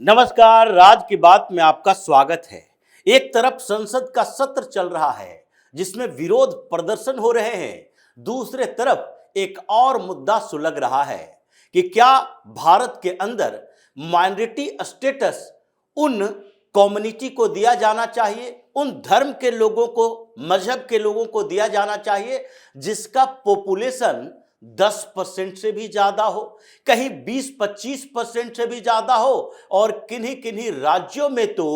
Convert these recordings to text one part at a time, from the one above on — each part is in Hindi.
नमस्कार, राज की बात में आपका स्वागत है। एक तरफ संसद का सत्र चल रहा है जिसमें विरोध प्रदर्शन हो रहे हैं, दूसरे तरफ एक और मुद्दा सुलग रहा है कि क्या भारत के अंदर माइनॉरिटी स्टेटस उन कम्युनिटी को दिया जाना चाहिए, उन धर्म के लोगों को, मजहब के लोगों को दिया जाना चाहिए जिसका पॉपुलेशन 10% से भी ज्यादा हो, कहीं 20-25% से भी ज्यादा हो और किन्हीं किन्हीं राज्यों में तो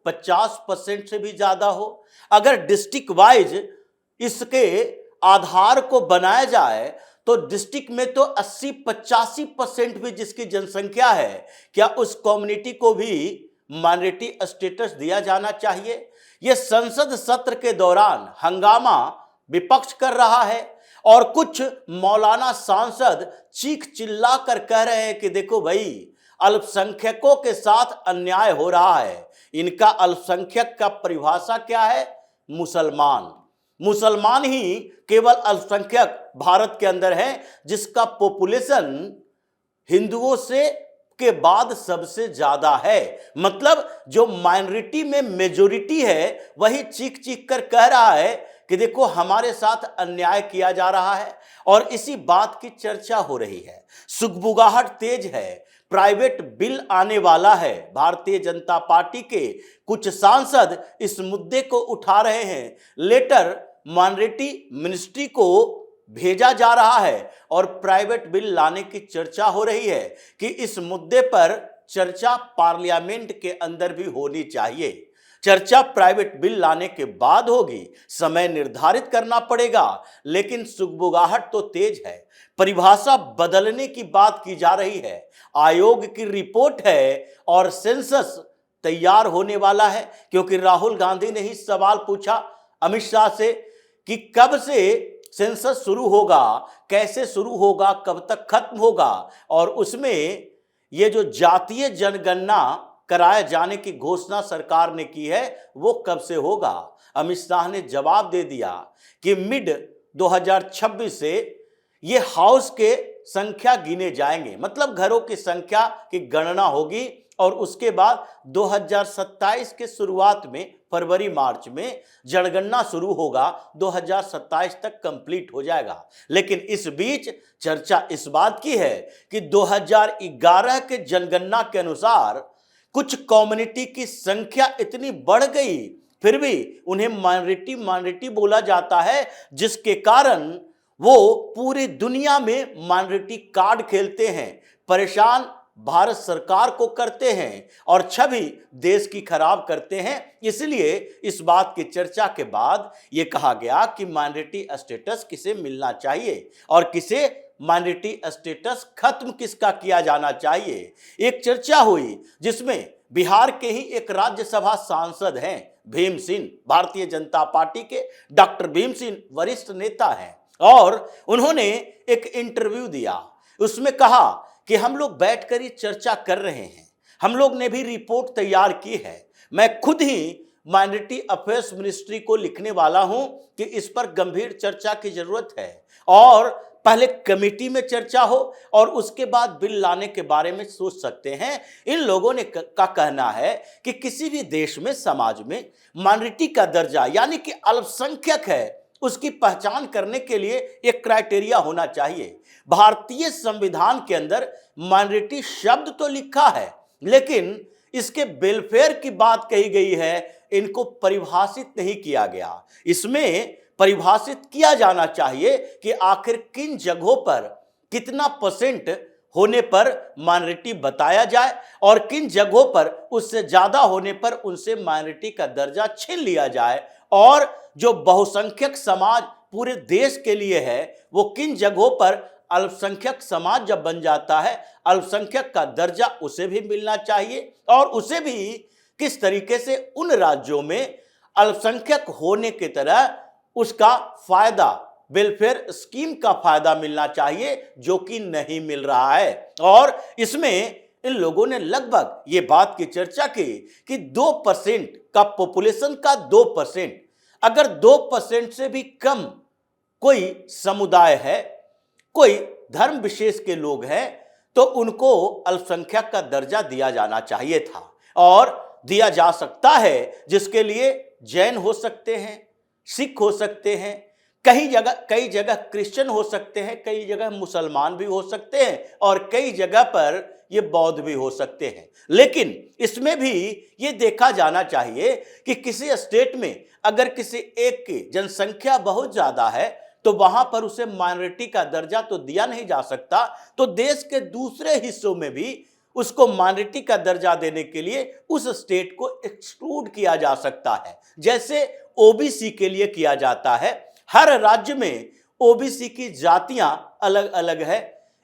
50% से भी ज्यादा हो। अगर डिस्ट्रिक्ट वाइज इसके आधार को बनाया जाए तो डिस्ट्रिक्ट में तो 80-85% भी जिसकी जनसंख्या है, क्या उस कम्युनिटी को भी माइनॉरिटी स्टेटस दिया जाना चाहिए? यह संसद सत्र के दौरान हंगामा विपक्ष कर रहा है और कुछ मौलाना सांसद चीख चिल्ला कर कह रहे हैं कि देखो भाई, अल्पसंख्यकों के साथ अन्याय हो रहा है। इनका अल्पसंख्यक का परिभाषा क्या है? मुसलमान। मुसलमान ही केवल अल्पसंख्यक भारत के अंदर है जिसका पॉपुलेशन हिंदुओं से के बाद सबसे ज्यादा है। मतलब जो माइनॉरिटी में मेजॉरिटी है वही चीख चीख कर कह रहा है कि देखो हमारे साथ अन्याय किया जा रहा है और इसी बात की चर्चा हो रही है। सुगबुगाहट तेज है, प्राइवेट बिल आने वाला है। भारतीय जनता पार्टी के कुछ सांसद इस मुद्दे को उठा रहे हैं। लेटर माइनॉरिटी मिनिस्ट्री को भेजा जा रहा है और प्राइवेट बिल लाने की चर्चा हो रही है कि इस मुद्दे पर चर्चा पार्लियामेंट के अंदर भी होनी चाहिए। चर्चा प्राइवेट बिल लाने के बाद होगी, समय निर्धारित करना पड़ेगा, लेकिन सुगबुगाहट तो तेज है। परिभाषा बदलने की बात की जा रही है। आयोग की रिपोर्ट है और सेंसस तैयार होने वाला है, क्योंकि राहुल गांधी ने ही सवाल पूछा अमित शाह से कि कब से सेंसस शुरू होगा, कैसे शुरू होगा, कब तक खत्म होगा, और उसमें ये जो जातीय जनगणना कराए जाने की घोषणा सरकार ने की है वो कब से होगा। अमित शाह ने जवाब दे दिया कि मिड 2026 से ये हाउस के संख्या गिने जाएंगे, मतलब घरों की संख्या की गणना होगी और उसके बाद 2027 के शुरुआत में फरवरी मार्च में जनगणना शुरू होगा, 2027 तक कंप्लीट हो जाएगा। लेकिन इस बीच चर्चा इस बात की है कि 2011 के जनगणना के अनुसार कुछ कम्युनिटी की संख्या इतनी बढ़ गई, फिर भी उन्हें माइनॉरिटी बोला जाता है, जिसके कारण वो पूरी दुनिया में माइनॉरिटी कार्ड खेलते हैं, परेशान भारत सरकार को करते हैं और छवि देश की खराब करते हैं। इसलिए इस बात की चर्चा के बाद यह कहा गया कि माइनॉरिटी स्टेटस किसे मिलना चाहिए और किसे माइनॉरिटी स्टेटस खत्म किसका किया जाना चाहिए। एक चर्चा हुई जिसमें बिहार के ही एक राज्यसभा सांसद हैं भीम सिंह, भारतीय जनता पार्टी के डॉक्टर भीम सिंह वरिष्ठ नेता हैं, और उन्होंने एक इंटरव्यू दिया। उसमें कहा कि हम लोग बैठकर ये चर्चा कर रहे हैं, हम लोग ने भी रिपोर्ट तैयार की है, मैं खुद ही माइनॉरिटी अफेयर्स मिनिस्ट्री को लिखने वाला हूं कि इस पर गंभीर चर्चा की जरूरत है और पहले कमेटी में चर्चा हो और उसके बाद बिल लाने के बारे में सोच सकते हैं। इन लोगों ने का कहना है कि किसी भी देश में, समाज में माइनॉरिटी का दर्जा यानी कि अल्पसंख्यक है उसकी पहचान करने के लिए एक क्राइटेरिया होना चाहिए। भारतीय संविधान के अंदर माइनॉरिटी शब्द तो लिखा है, लेकिन इसके वेलफेयर की बात कही गई है, इनको परिभाषित नहीं किया गया। इसमें परिभाषित किया जाना चाहिए कि आखिर किन जगहों पर कितना परसेंट होने पर माइनॉरिटी बताया जाए और किन जगहों पर उससे ज्यादा होने पर उनसे माइनॉरिटी का दर्जा छीन लिया जाए, और जो बहुसंख्यक समाज पूरे देश के लिए है वो किन जगहों पर अल्पसंख्यक समाज जब बन जाता है अल्पसंख्यक का दर्जा उसे भी मिलना चाहिए, और उसे भी किस तरीके से उन राज्यों में अल्पसंख्यक होने की तरह उसका फायदा, वेलफेयर स्कीम का फायदा मिलना चाहिए, जो कि नहीं मिल रहा है। और इसमें इन लोगों ने लगभग ये बात की चर्चा की कि 2% का पॉपुलेशन का 2%, अगर 2% से भी कम कोई समुदाय है, कोई धर्म विशेष के लोग हैं, तो उनको अल्पसंख्यक का दर्जा दिया जाना चाहिए था और दिया जा सकता है, जिसके लिए जैन हो सकते हैं, सिख हो सकते हैं, कई जगह क्रिश्चियन हो सकते हैं, कई जगह मुसलमान भी हो सकते हैं और कई जगह पर ये बौद्ध भी हो सकते हैं। लेकिन इसमें भी ये देखा जाना चाहिए कि किसी स्टेट में अगर किसी एक की जनसंख्या बहुत ज्यादा है तो वहां पर उसे माइनॉरिटी का दर्जा तो दिया नहीं जा सकता, तो देश के दूसरे हिस्सों में भी उसको माइनॉरिटी का दर्जा देने के लिए उस स्टेट को एक्सक्लूड किया जा सकता है, जैसे ओबीसी के लिए किया जाता है। हर राज्य में ओबीसी की जातियां अलग अलग है,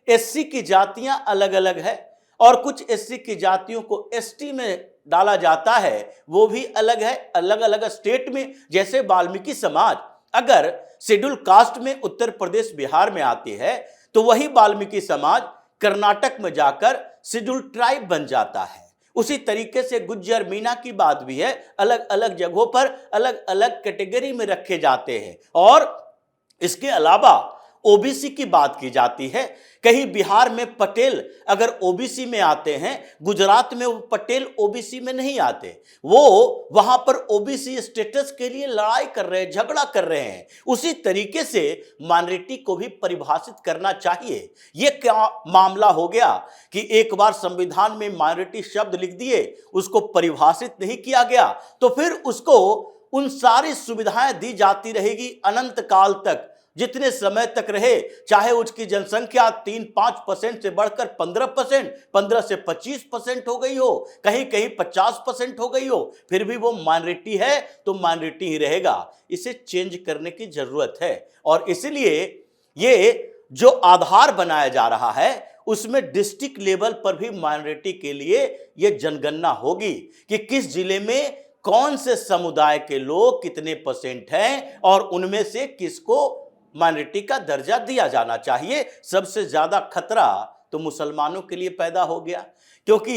एससी की जातियां अलग अलग है और कुछ एससी की जातियों को एसटी में डाला जाता है, वो भी अलग है अलग अलग स्टेट में। जैसे वाल्मीकि समाज अगर शेड्यूल कास्ट में उत्तर प्रदेश बिहार में आती है तो वही वाल्मीकि समाज कर्नाटक में जाकर शेड्यूल ट्राइब बन जाता है। उसी तरीके से गुज्जर मीना की बात भी है, अलग अलग जगहों पर अलग अलग कैटेगरी में रखे जाते हैं। और इसके अलावा ओबीसी की बात की जाती है, कहीं बिहार में पटेल अगर ओबीसी में आते हैं, गुजरात में वो पटेल ओबीसी में नहीं आते, वो वहां पर ओबीसी स्टेटस के लिए लड़ाई कर रहे हैं, झगड़ा कर रहे हैं। उसी तरीके से माइनॉरिटी को भी परिभाषित करना चाहिए। ये क्या मामला हो गया कि एक बार संविधान में माइनॉरिटी शब्द लिख दिए, उसको परिभाषित नहीं किया गया, तो फिर उसको उन सारी सुविधाएं दी जाती रहेगी अनंत काल तक, जितने समय तक रहे, चाहे उसकी जनसंख्या 3-5% से बढ़कर 15%, 15 से 25% हो गई हो, कहीं कहीं 50% हो गई हो, फिर भी वो माइनॉरिटी है तो माइनॉरिटी ही रहेगा। इसे चेंज करने की जरूरत है और इसलिए ये जो आधार बनाया जा रहा है उसमें डिस्ट्रिक्ट लेवल पर भी माइनॉरिटी के लिए ये जनगणना होगी कि किस जिले में कौन से समुदाय के लोग कितने परसेंट हैं और उनमें से किसको माइनॉरिटी का दर्जा दिया जाना चाहिए। सबसे ज्यादा खतरा तो मुसलमानों के लिए पैदा हो गया, क्योंकि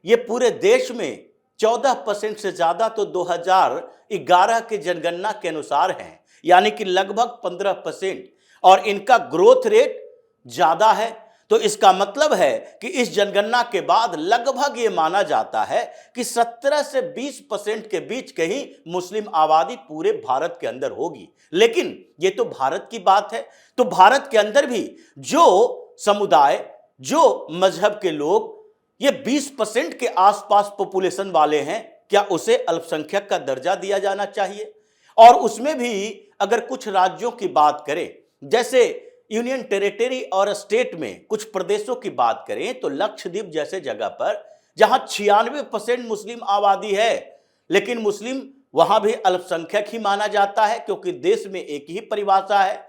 ये पूरे देश में 14% से ज्यादा तो 2011 के जनगणना के अनुसार हैं, यानी कि लगभग 15%, और इनका ग्रोथ रेट ज्यादा है। तो इसका मतलब है कि इस जनगणना के बाद लगभग ये माना जाता है कि 17 से 20% के बीच कहीं मुस्लिम आबादी पूरे भारत के अंदर होगी। लेकिन ये तो भारत की बात है, तो भारत के अंदर भी जो समुदाय, जो मजहब के लोग ये 20% के आसपास पॉपुलेशन वाले हैं, क्या उसे अल्पसंख्यक का दर्जा दिया जाना चाहिए? और उसमें भी अगर कुछ राज्यों की बात करें, जैसे यूनियन टेरिटरी और स्टेट में कुछ प्रदेशों की बात करें, तो लक्षद्वीप जैसे जगह पर जहां 96% मुस्लिम आबादी है, लेकिन मुस्लिम वहां भी अल्पसंख्यक ही माना जाता है, क्योंकि देश में एक ही परिभाषा है।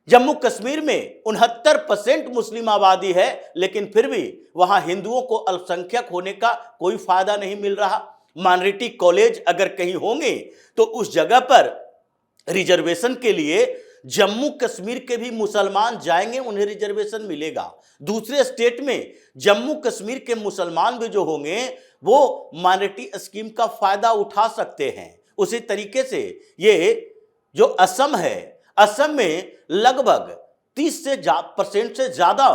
जम्मू कश्मीर में 69% मुस्लिम आबादी है, लेकिन फिर भी वहां हिंदुओं को अल्पसंख्यक होने का कोई फायदा नहीं मिल रहा। माइनॉरिटी कॉलेज अगर कहीं होंगे तो उस जगह पर रिजर्वेशन के लिए जम्मू कश्मीर के भी मुसलमान जाएंगे, उन्हें रिजर्वेशन मिलेगा। दूसरे स्टेट में जम्मू कश्मीर के मुसलमान भी जो होंगे वो माइनॉरिटी स्कीम का फायदा उठा सकते हैं। उसी तरीके से ये जो असम है, असम में लगभग 30% से ज्यादा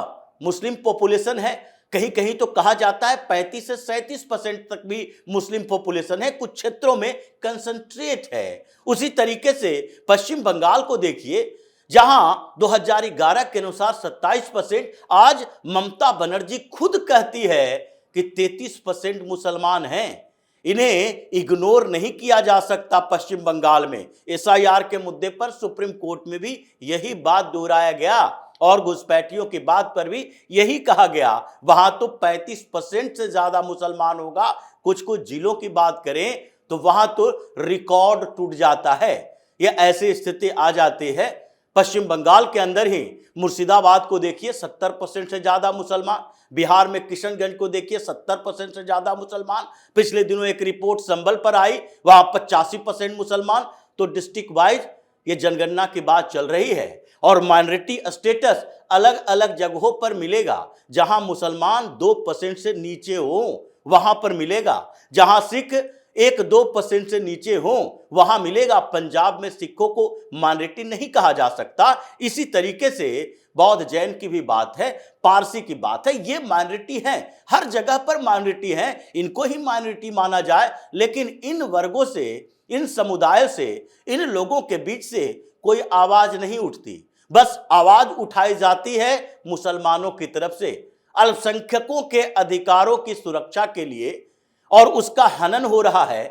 मुस्लिम पॉपुलेशन है, कहीं कहीं तो कहा जाता है 35 से 37% तक भी मुस्लिम पॉपुलेशन है, कुछ क्षेत्रों में कंसंट्रेट है। उसी तरीके से पश्चिम बंगाल को देखिए, जहां 2011 के अनुसार 27%, आज ममता बनर्जी खुद कहती है कि 33% मुसलमान हैं। इन्हें इग्नोर नहीं किया जा सकता। पश्चिम बंगाल में एसआईआर के मुद्दे पर सुप्रीम कोर्ट में भी यही बात दोहराया गया और घुसपैठियों की बात पर भी यही कहा गया। वहां तो 35% से ज्यादा मुसलमान होगा। कुछ कुछ जिलों की बात करें तो वहां तो रिकॉर्ड टूट जाता है। यह ऐसी स्थिति आ जाती है। पश्चिम बंगाल के अंदर ही मुर्शिदाबाद को देखिए 70% से ज्यादा मुसलमान, बिहार में किशनगंज को देखिए 70% से ज्यादा मुसलमान, पिछले दिनों एक रिपोर्ट संभल पर आई, वहां 85% मुसलमान। तो डिस्ट्रिक्ट वाइज ये जनगणना की बात चल रही है और माइनॉरिटी स्टेटस अलग अलग जगहों पर मिलेगा। जहां मुसलमान 2% से नीचे हो वहां पर मिलेगा, जहां सिख 1-2% से नीचे हो वहां मिलेगा। पंजाब में सिखों को माइनॉरिटी नहीं कहा जा सकता। इसी तरीके से बौद्ध जैन की भी बात है, पारसी की बात है, ये माइनॉरिटी है, हर जगह पर माइनॉरिटी है, इनको ही माइनॉरिटी माना जाए। लेकिन इन वर्गों से, इन समुदायों से, इन लोगों के बीच से कोई आवाज नहीं उठती। बस आवाज उठाई जाती है मुसलमानों की तरफ से। अल्पसंख्यकों के अधिकारों की सुरक्षा के लिए और उसका हनन हो रहा है।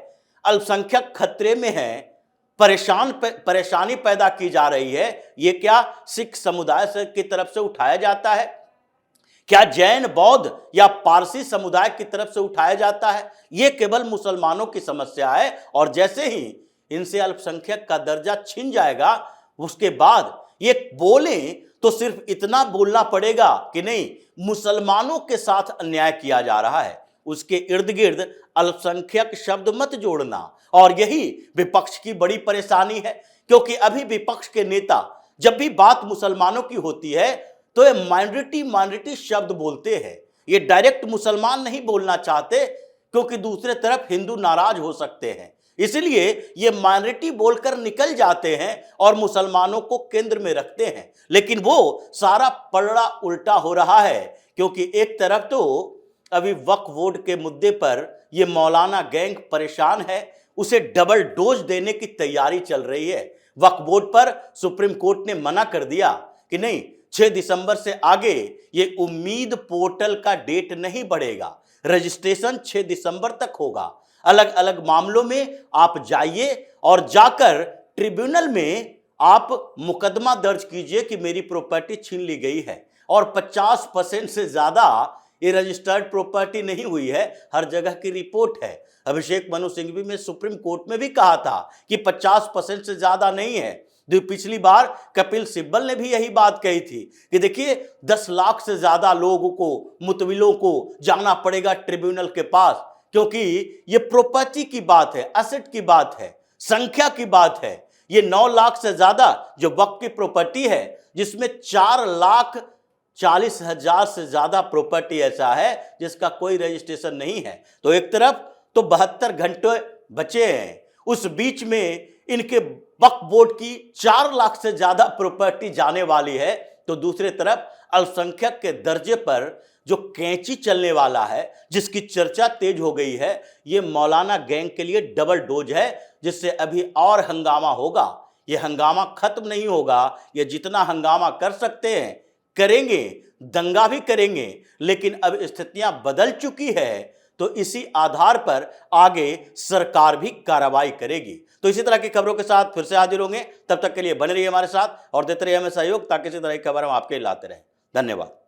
अल्पसंख्यक खतरे में है, परेशानी पैदा की जा रही है। यह क्या सिख समुदाय से की तरफ से उठाया जाता है? क्या जैन, बौद्ध या पारसी समुदाय की तरफ से उठाया जाता है? यह केवल मुसलमानों की समस्या है। और जैसे ही इनसे अल्पसंख्यक का दर्जा छिन जाएगा, उसके बाद ये बोले तो सिर्फ इतना बोलना पड़ेगा कि नहीं, मुसलमानों के साथ अन्याय किया जा रहा है, उसके इर्द गिर्द अल्पसंख्यक शब्द मत जोड़ना। और यही विपक्ष की बड़ी परेशानी है, क्योंकि अभी विपक्ष के नेता जब भी बात मुसलमानों की होती है तो ये माइनॉरिटी शब्द बोलते हैं। ये डायरेक्ट मुसलमान नहीं बोलना चाहते, क्योंकि दूसरे तरफ हिंदू नाराज हो सकते हैं, इसलिए ये माइनॉरिटी बोलकर निकल जाते हैं और मुसलमानों को केंद्र में रखते हैं। लेकिन वो सारा पलड़ा उल्टा हो रहा है, क्योंकि एक तरफ तो अभी वक्फ बोर्ड के मुद्दे पर ये मौलाना गैंग परेशान है, उसे डबल डोज देने की तैयारी चल रही है। वक्फ बोर्ड पर सुप्रीम कोर्ट ने मना कर दिया कि नहीं, 6 दिसंबर से आगे ये उम्मीद पोर्टल का डेट नहीं बढ़ेगा, रजिस्ट्रेशन 6 दिसंबर तक होगा। अलग अलग मामलों में आप जाइए और जाकर ट्रिब्यूनल में आप मुकदमा दर्ज कीजिए कि मेरी प्रॉपर्टी छीन ली गई है। और 50% से ज्यादा ये रजिस्टर्ड प्रॉपर्टी नहीं हुई है, हर जगह की रिपोर्ट है। अभिषेक मनु सिंघवी में सुप्रीम कोर्ट में भी कहा था कि 50% से ज्यादा नहीं है। पिछली बार कपिल सिब्बल ने भी यही बात कही थी कि देखिए 10 लाख से ज्यादा लोगों को, मुतविलों को जाना पड़ेगा ट्रिब्यूनल के पास, क्योंकि ये प्रॉपर्टी की बात है, एसेट की बात है, संख्या की बात है। ये 9 लाख से ज्यादा जो वक्फ की प्रॉपर्टी है, जिसमें 4,40,000 से ज्यादा प्रॉपर्टी ऐसा है जिसका कोई रजिस्ट्रेशन नहीं है। तो एक तरफ तो 72 घंटे बचे हैं, उस बीच में इनके वक्फ बोर्ड की 4 लाख से ज्यादा प्रॉपर्टी जाने वाली है। तो दूसरे तरफ अल्पसंख्यक के दर्जे पर जो कैंची चलने वाला है, जिसकी चर्चा तेज हो गई है, ये मौलाना गैंग के लिए डबल डोज है, जिससे अभी और हंगामा होगा। ये हंगामा खत्म नहीं होगा, ये जितना हंगामा कर सकते हैं करेंगे, दंगा भी करेंगे। लेकिन अब स्थितियां बदल चुकी है, तो इसी आधार पर आगे सरकार भी कार्रवाई करेगी। तो इसी तरह की खबरों के साथ फिर से हाजिर होंगे, तब तक के लिए बने रहिए हमारे साथ और देते रहिए हमें सहयोग, ताकि इसी तरह की खबर हम आपके लिए लाते रहें। धन्यवाद।